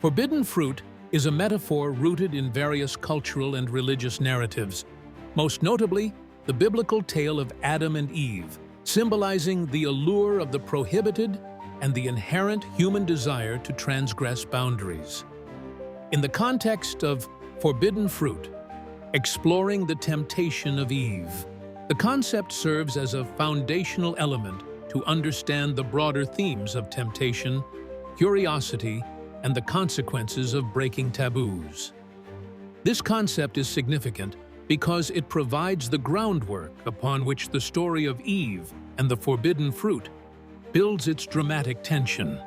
Forbidden fruit is a metaphor rooted in various cultural and religious narratives, most notably the biblical tale of Adam and Eve, symbolizing the allure of the prohibited and the inherent human desire to transgress boundaries. In the context of forbidden fruit, exploring the temptation of Eve, the concept serves as a foundational element to understand the broader themes of temptation, curiosity, and the consequences of breaking taboos. This concept is significant because it provides the groundwork upon which the story of Eve and the forbidden fruit builds its dramatic tension.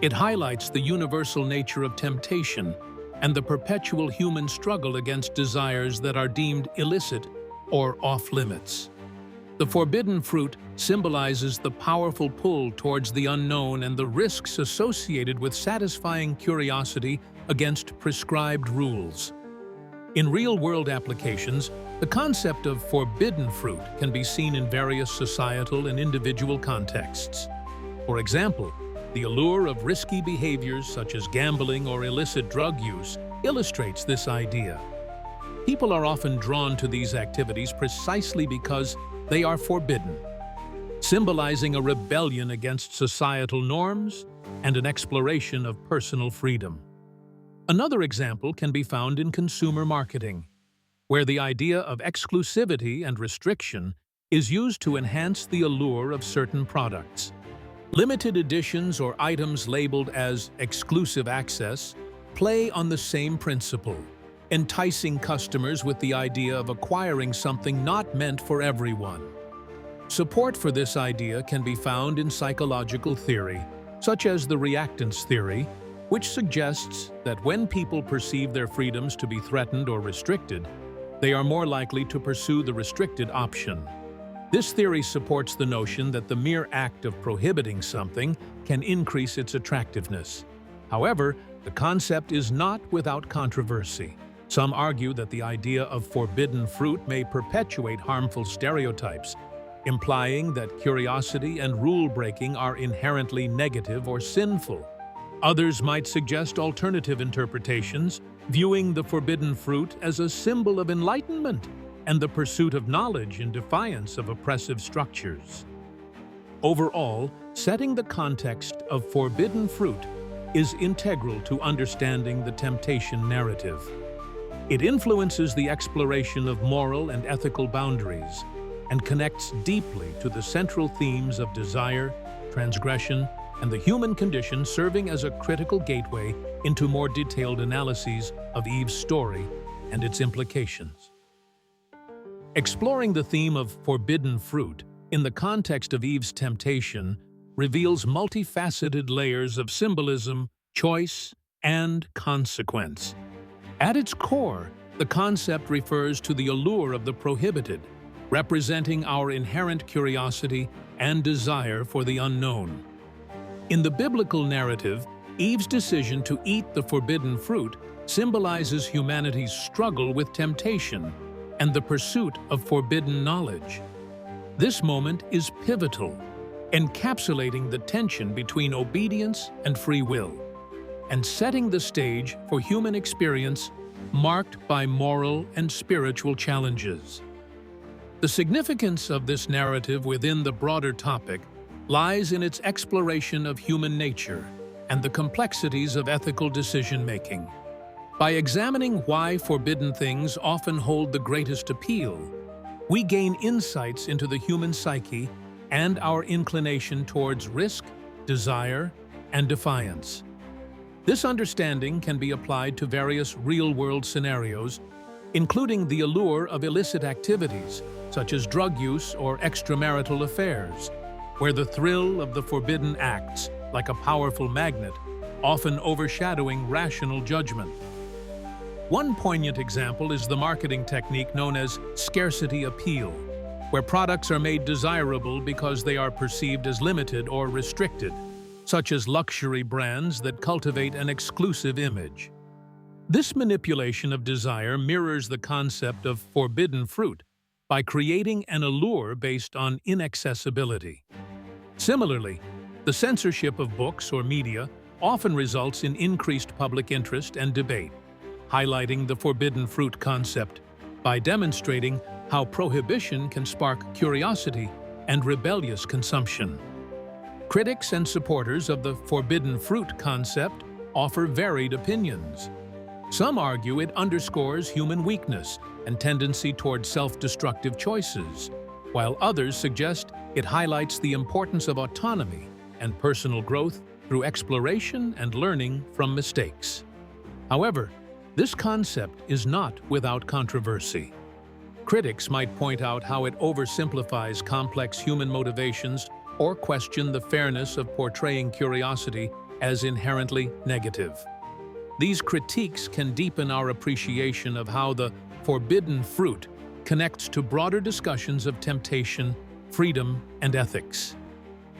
It highlights the universal nature of temptation and the perpetual human struggle against desires that are deemed illicit or off-limits. The forbidden fruit symbolizes the powerful pull towards the unknown and the risks associated with satisfying curiosity against prescribed rules. In real-world applications, the concept of forbidden fruit can be seen in various societal and individual contexts. For example, the allure of risky behaviors such as gambling or illicit drug use illustrates this idea. People are often drawn to these activities precisely because they are forbidden, symbolizing a rebellion against societal norms and an exploration of personal freedom. Another example can be found in consumer marketing, where the idea of exclusivity and restriction is used to enhance the allure of certain products. Limited editions or items labeled as exclusive access play on the same principle, enticing customers with the idea of acquiring something not meant for everyone. Support for this idea can be found in psychological theory, such as the reactance theory, which suggests that when people perceive their freedoms to be threatened or restricted, they are more likely to pursue the restricted option. This theory supports the notion that the mere act of prohibiting something can increase its attractiveness. However, the concept is not without controversy. Some argue that the idea of forbidden fruit may perpetuate harmful stereotypes, implying that curiosity and rule-breaking are inherently negative or sinful. Others might suggest alternative interpretations, viewing the forbidden fruit as a symbol of enlightenment and the pursuit of knowledge in defiance of oppressive structures. Overall, setting the context of forbidden fruit is integral to understanding the temptation narrative. It influences the exploration of moral and ethical boundaries and connects deeply to the central themes of desire, transgression, and the human condition, serving as a critical gateway into more detailed analyses of Eve's story and its implications. Exploring the theme of forbidden fruit in the context of Eve's temptation reveals multifaceted layers of symbolism, choice, and consequence. At its core, the concept refers to the allure of the prohibited, representing our inherent curiosity and desire for the unknown. In the biblical narrative, Eve's decision to eat the forbidden fruit symbolizes humanity's struggle with temptation and the pursuit of forbidden knowledge. This moment is pivotal, encapsulating the tension between obedience and free will, and setting the stage for human experience marked by moral and spiritual challenges. The significance of this narrative within the broader topic lies in its exploration of human nature and the complexities of ethical decision-making. By examining why forbidden things often hold the greatest appeal, we gain insights into the human psyche and our inclination towards risk, desire, and defiance. This understanding can be applied to various real-world scenarios, including the allure of illicit activities, such as drug use or extramarital affairs, where the thrill of the forbidden acts like a powerful magnet, often overshadowing rational judgment. One poignant example is the marketing technique known as scarcity appeal, where products are made desirable because they are perceived as limited or restricted, such as luxury brands that cultivate an exclusive image. This manipulation of desire mirrors the concept of forbidden fruit by creating an allure based on inaccessibility. Similarly, the censorship of books or media often results in increased public interest and debate, highlighting the forbidden fruit concept by demonstrating how prohibition can spark curiosity and rebellious consumption. Critics and supporters of the forbidden fruit concept offer varied opinions. Some argue it underscores human weakness and tendency toward self-destructive choices, while others suggest it highlights the importance of autonomy and personal growth through exploration and learning from mistakes. However, this concept is not without controversy. Critics might point out how it oversimplifies complex human motivations or question the fairness of portraying curiosity as inherently negative. These critiques can deepen our appreciation of how the forbidden fruit connects to broader discussions of temptation, freedom, and ethics.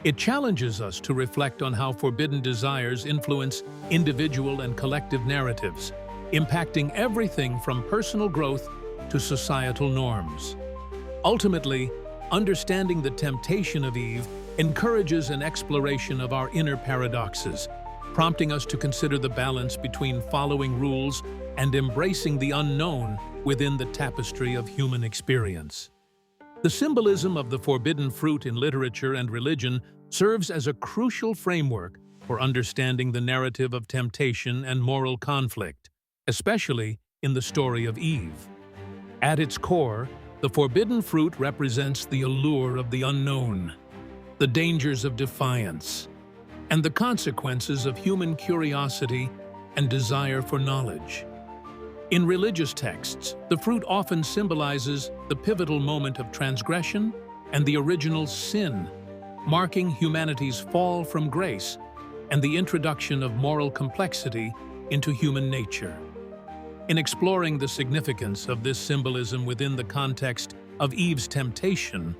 It challenges us to reflect on how forbidden desires influence individual and collective narratives, impacting everything from personal growth to societal norms. Ultimately, understanding the temptation of Eve encourages an exploration of our inner paradoxes, prompting us to consider the balance between following rules and embracing the unknown within the tapestry of human experience. The symbolism of the forbidden fruit in literature and religion serves as a crucial framework for understanding the narrative of temptation and moral conflict, especially in the story of Eve. At its core, the forbidden fruit represents the allure of the unknown, the dangers of defiance, and the consequences of human curiosity and desire for knowledge. In religious texts, the fruit often symbolizes the pivotal moment of transgression and the original sin, marking humanity's fall from grace and the introduction of moral complexity into human nature. In exploring the significance of this symbolism within the context of Eve's temptation,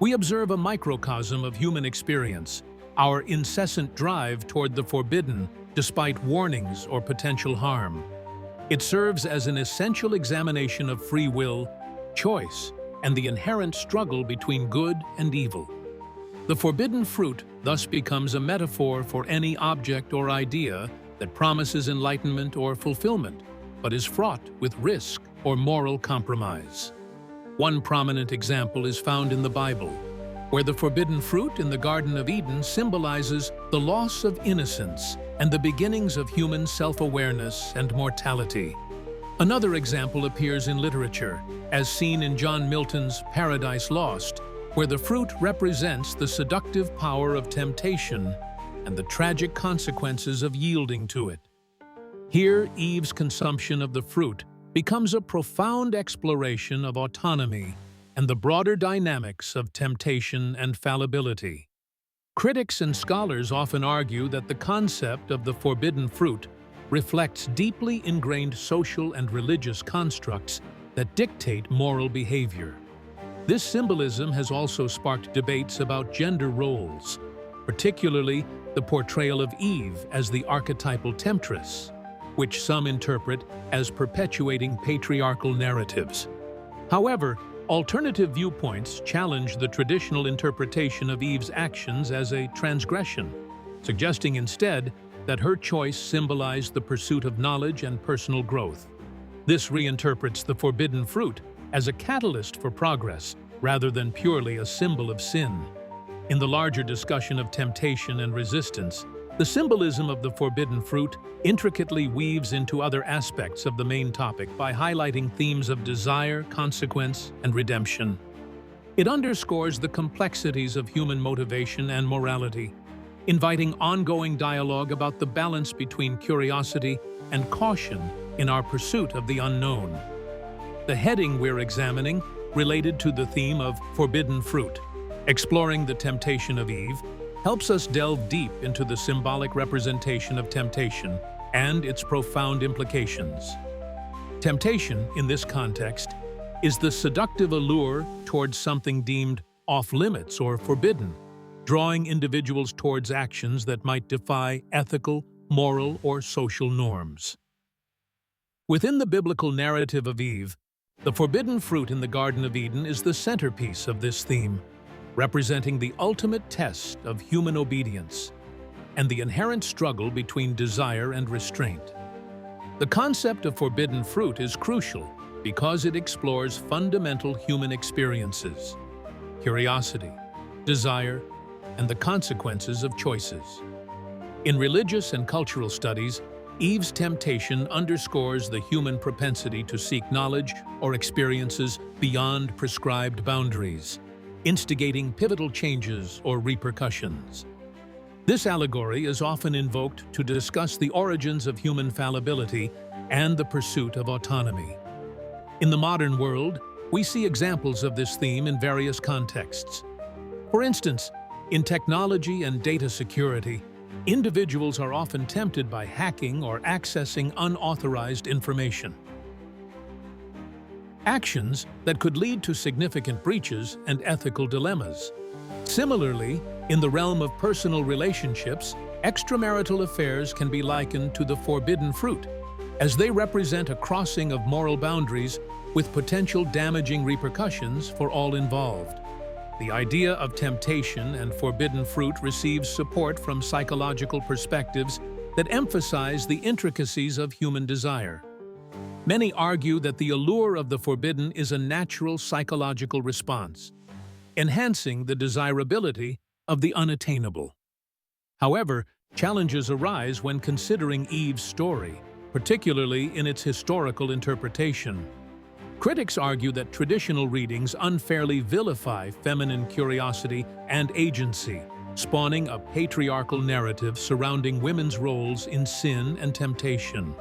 we observe a microcosm of human experience, our incessant drive toward the forbidden despite warnings or potential harm. It serves as an essential examination of free will, choice, and the inherent struggle between good and evil. The forbidden fruit thus becomes a metaphor for any object or idea that promises enlightenment or fulfillment, but is fraught with risk or moral compromise. One prominent example is found in the Bible, where the forbidden fruit in the Garden of Eden symbolizes the loss of innocence and the beginnings of human self-awareness and mortality. Another example appears in literature, as seen in John Milton's Paradise Lost, where the fruit represents the seductive power of temptation and the tragic consequences of yielding to it. Here, Eve's consumption of the fruit becomes a profound exploration of autonomy and the broader dynamics of temptation and fallibility. Critics and scholars often argue that the concept of the forbidden fruit reflects deeply ingrained social and religious constructs that dictate moral behavior. This symbolism has also sparked debates about gender roles, particularly the portrayal of Eve as the archetypal temptress, which some interpret as perpetuating patriarchal narratives. However, alternative viewpoints challenge the traditional interpretation of Eve's actions as a transgression, suggesting instead that her choice symbolized the pursuit of knowledge and personal growth. This reinterprets the forbidden fruit as a catalyst for progress rather than purely a symbol of sin. In the larger discussion of temptation and resistance, the symbolism of the forbidden fruit intricately weaves into other aspects of the main topic by highlighting themes of desire, consequence, and redemption. It underscores the complexities of human motivation and morality, inviting ongoing dialogue about the balance between curiosity and caution in our pursuit of the unknown. The heading we're examining related to the theme of forbidden fruit, exploring the temptation of Eve, helps us delve deep into the symbolic representation of temptation and its profound implications. Temptation, in this context, is the seductive allure towards something deemed off-limits or forbidden, drawing individuals towards actions that might defy ethical, moral, or social norms. Within the biblical narrative of Eve, the forbidden fruit in the Garden of Eden is the centerpiece of this theme, representing the ultimate test of human obedience. and the inherent struggle between desire and restraint. The concept of forbidden fruit is crucial because it explores fundamental human experiences, curiosity, desire, and the consequences of choices. In religious and cultural studies, Eve's temptation underscores the human propensity to seek knowledge or experiences beyond prescribed boundaries, instigating pivotal changes or repercussions. This allegory is often invoked to discuss the origins of human fallibility and the pursuit of autonomy. In the modern world, we see examples of this theme in various contexts. For instance, in technology and data security, individuals are often tempted by hacking or accessing unauthorized information. Actions that could lead to significant breaches and ethical dilemmas. Similarly, in the realm of personal relationships, extramarital affairs can be likened to the forbidden fruit, as they represent a crossing of moral boundaries with potential damaging repercussions for all involved. The idea of temptation and forbidden fruit receives support from psychological perspectives that emphasize the intricacies of human desire. Many argue that the allure of the forbidden is a natural psychological response, enhancing the desirability of the unattainable. However, challenges arise when considering Eve's story, particularly in its historical interpretation. Critics argue that traditional readings unfairly vilify feminine curiosity and agency, spawning a patriarchal narrative surrounding women's roles in sin and temptation.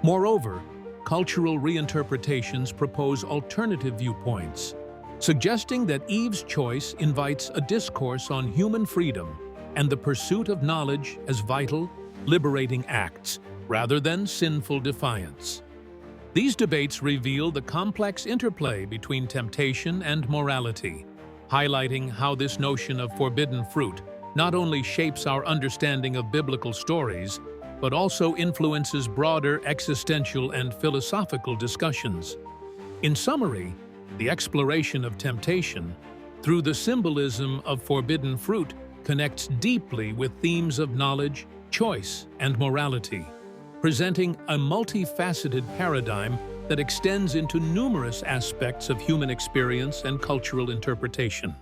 Moreover, cultural reinterpretations propose alternative viewpoints, suggesting that Eve's choice invites a discourse on human freedom and the pursuit of knowledge as vital, liberating acts, rather than sinful defiance. These debates reveal the complex interplay between temptation and morality, highlighting how this notion of forbidden fruit not only shapes our understanding of biblical stories, but also influences broader existential and philosophical discussions. In summary, the exploration of temptation, through the symbolism of forbidden fruit, connects deeply with themes of knowledge, choice, and morality, presenting a multifaceted paradigm that extends into numerous aspects of human experience and cultural interpretation.